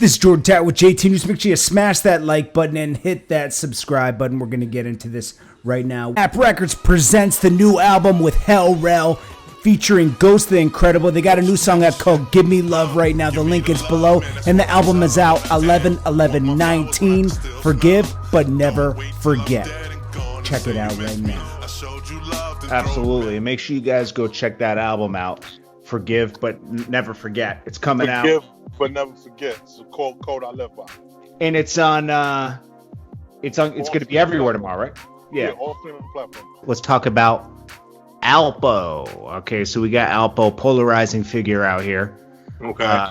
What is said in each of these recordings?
This is JordanTower with JT News. Make sure you smash that like button and hit that subscribe button. We're going to get into this right now. Knapp Records presents the new album with Hell Rell featuring Ghost the Incredible. They got a new song out called Give Me Love right now. The link is below. And the album is out 11/11/19. Forgive, but never forget. Check it out right now. Absolutely. And make sure you guys go check that album out. Forgive, but never forget. It's coming out. Forgive, but never forget. It's a code I live by. And it's going to be everywhere tomorrow, right? Yeah, all streaming platforms. Let's talk about Alpo. Okay, so we got Alpo, polarizing figure out here. Okay.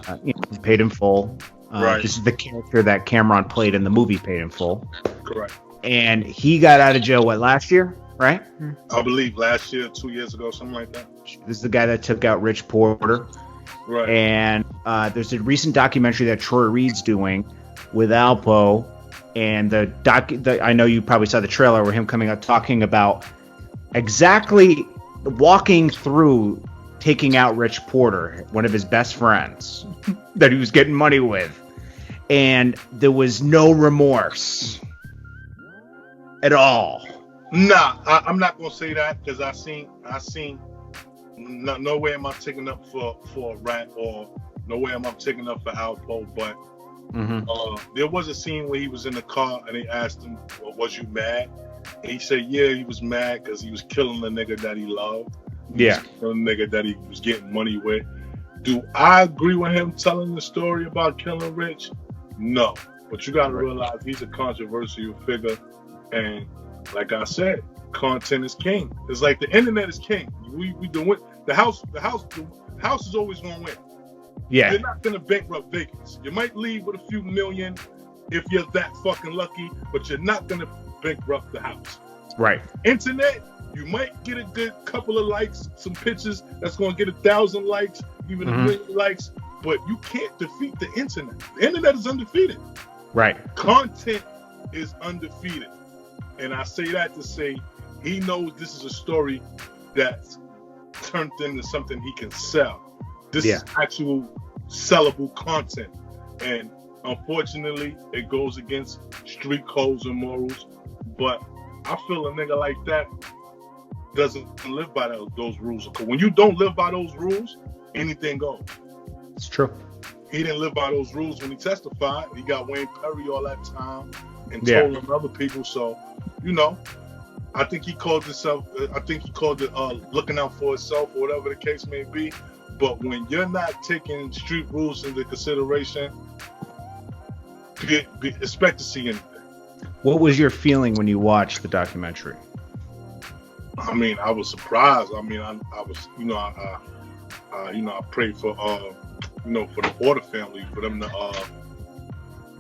Paid in full. Right. This is the character that Camron played in the movie Paid in Full. Correct. And he got out of jail, last year, right? I believe last year, 2 years ago, something like that. This is the guy that took out Rich Porter. Right. And there's a recent documentary that Troy Reed's doing with Alpo. And I know you probably saw the trailer where him coming out talking about exactly walking through taking out Rich Porter, one of his best friends that he was getting money with. And there was no remorse at all. Nah, I'm not gonna say that because I seen. No way am I taking up for a rat, or no way am I taking up for Alpo. But there was a scene where he was in the car and they asked him, well, "Was you mad?" And he said, "Yeah, he was mad because he was killing the nigga that he loved. Yeah, killing the nigga that he was getting money with." Do I agree with him telling the story about killing Rich? No, but you gotta realize he's a controversial figure, and like I said, content is king. It's like the internet is king. We do it. The house is always gonna win. Yeah. You're not gonna bankrupt Vegas. You might leave with a few million if you're that fucking lucky, but you're not gonna bankrupt the house. Right. Internet, you might get a good couple of likes, some pictures that's gonna get 1,000 likes, even 1,000,000 likes, but you can't defeat the internet. The internet is undefeated. Right. Content is undefeated. And I say that to say he knows this is a story that's turned into something he can sell. This is actual sellable content. And unfortunately, it goes against street codes and morals. But I feel a nigga like that doesn't live by those rules. Because when you don't live by those rules, anything goes. It's true. He didn't live by those rules when he testified. He got Wayne Perry all that time and told on other people. So, I think he called it looking out for himself or whatever the case may be. But when you're not taking street rules into consideration, expect to see anything. What was your feeling when you watched the documentary? I mean, I was surprised. I mean, I was, I prayed for, for the Porter family, for them to,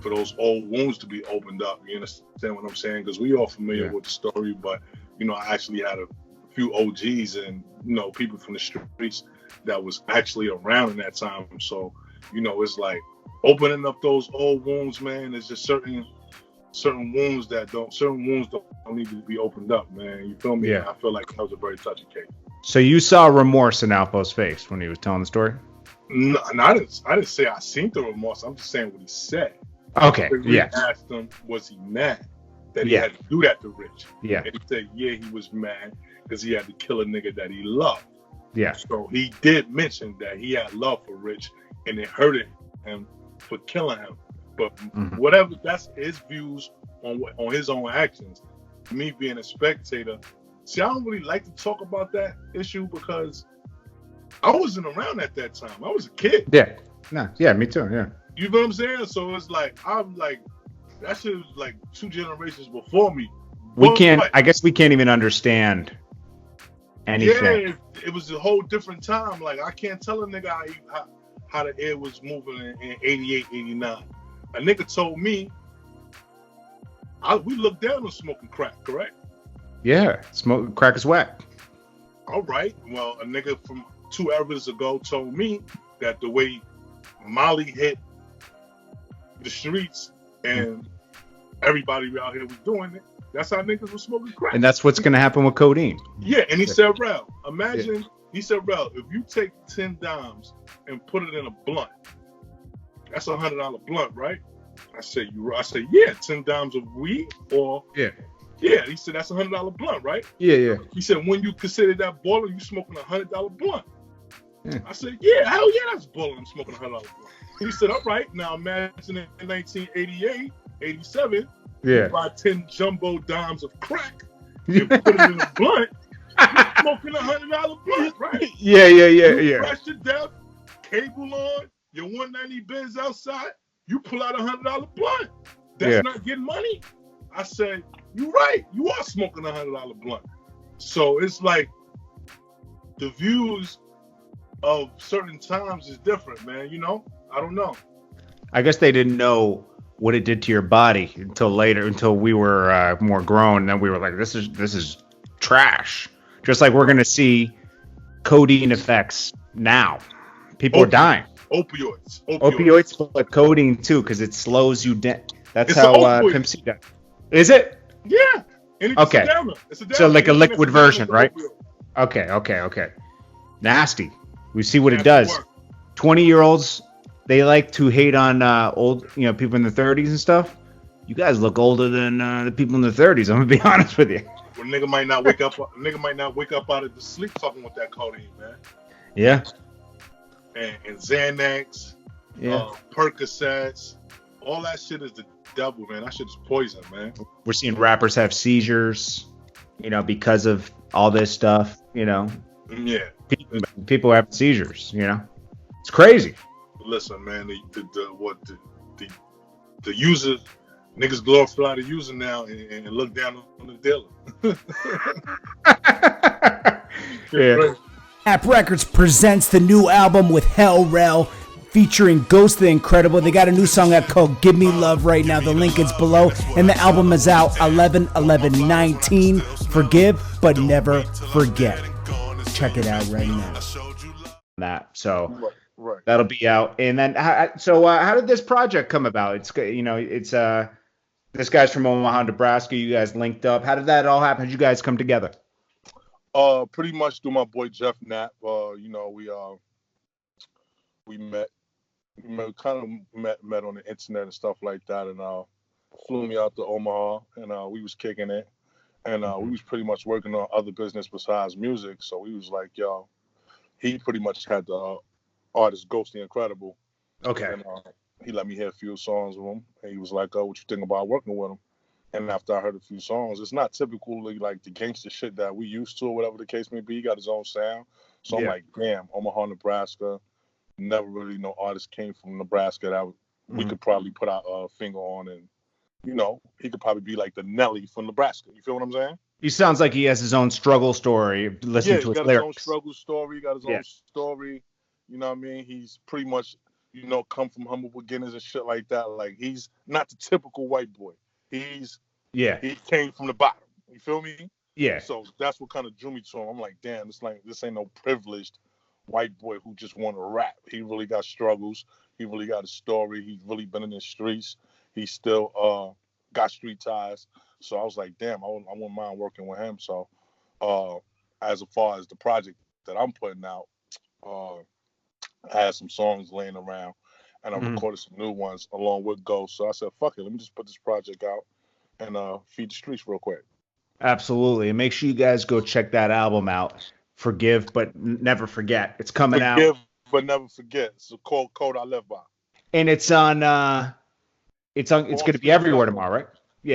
for those old wounds to be opened up. You understand what I'm saying? Because we all familiar with the story, but I actually had a few OGs and people from the streets that was actually around in that time. So it's like opening up those old wounds, man. There's just certain wounds don't need to be opened up, man. You feel me? Yeah. I feel like that was a very touchy case. So you saw remorse in Alpo's face when he was telling the story? No, I didn't say I seen the remorse. I'm just saying what he said. Okay. Yeah. Asked him, was he mad that he had to do that to Rich? Yeah. And he said, yeah, he was mad because he had to kill a nigga that he loved. Yeah. So he did mention that he had love for Rich and it hurted him for killing him. But whatever, that's his views on his own actions. Me being a spectator, see, I don't really like to talk about that issue because I wasn't around at that time. I was a kid. Yeah. No. Yeah, me too. Yeah. You know what I'm saying? So it's like, I'm like, that shit was like 2 generations before me. I guess we can't even understand anything. Yeah, it was a whole different time. Like, I can't tell a nigga how the air was moving in 88, 89. A nigga told me, we looked down on smoking crack, correct? Yeah, smoking crack is whack. All right. Well, a nigga from 2 eras ago told me that the way Molly hit the streets and everybody out here was doing it, that's how niggas were smoking crack. And that's what's going to happen with codeine. Yeah, and he said, Rell, he said, Rell, if you take 10 dimes and put it in a blunt, that's $100 blunt, right? I said, yeah, 10 dimes of weed or Yeah. Yeah, he said that's $100 blunt, right? Yeah. He said when you consider that baller, you smoking $100 blunt. I said, yeah, hell yeah, that's baller. I'm smoking $100 blunt. He said, all right, now imagine in 1988, 87, you buy 10 jumbo dimes of crack and put it in a blunt. You're smoking $100 blunt, right? Yeah. You crash to death, cable on, your 190 Benz outside. You pull out $100 blunt. That's not getting money. I said, you're right. You are smoking $100 blunt. So it's like the views of certain times is different, man. You know, I don't know. I guess they didn't know what it did to your body until later, until we were more grown. And then we were like, this is trash. Just like we're gonna see codeine effects now. People are dying. Opioids, but codeine too, because it slows you down. That's how Pimp C does. Is it? Yeah. Okay. So like a liquid version, right? Okay. Nasty. We see what it does. 20-year-olds, they like to hate on old, people in the 30s and stuff. You guys look older than the people in the 30s. I'm gonna be honest with you. Well, nigga might not wake up. Out of the sleep talking with that codeine, man. Yeah. And Xanax, Percocets, all that shit is the devil, man. That shit is poison, man. We're seeing rappers have seizures, because of all this stuff, Yeah. People have seizures, It's crazy. Listen, man, the users, niggas glorify the user now and look down on the dealer. Yeah. Knapp Records presents the new album with Hell Rell, featuring Ghost the Incredible. They got a new song out called Give Me Love right now. The link is below. And the album is out 11/11/19. Forgive, but never forget. Check it out right now. Right. That'll be out. And then, how did this project come about? It's this guy's from Omaha, Nebraska. You guys linked up. How did that all happen? How did you guys come together? Pretty much through my boy Jeff Knapp. We met on the internet and stuff like that, and flew me out to Omaha, and we was kicking it, and we was pretty much working on other business besides music. So we was like, yo, he pretty much had the artist Ghost the Incredible. Okay. And he let me hear a few songs with him, and he was like, oh, what you think about working with him? And after I heard a few songs, it's not typically like the gangster shit that we used to, or whatever the case may be. He got his own sound. So I'm like, damn, Omaha, Nebraska. Never really no artist came from Nebraska that we could probably put our finger on, and he could probably be like the Nelly from Nebraska. You feel what I'm saying? He sounds like he has his own struggle story. Listen to his lyrics. His own struggle story. He got his own story. You know what I mean? He's pretty much come from humble beginnings and shit like that. Like, he's not the typical white boy. He came from the bottom. You feel me? Yeah. So that's what kind of drew me to him. I'm like, damn, this ain't no privileged white boy who just want to rap. He really got struggles. He really got a story. He's really been in the streets. He still got street ties. So I was like, damn, I wouldn't mind working with him. So as far as the project that I'm putting out, I had some songs laying around, and I recorded some new ones along with Ghost. So I said, fuck it, let me just put this project out and feed the streets real quick. Absolutely. And make sure you guys go check that album out. Forgive, but never forget. It's coming out. Forgive, but never forget. It's a code I live by. And it's on. It's going to be everywhere tomorrow, right?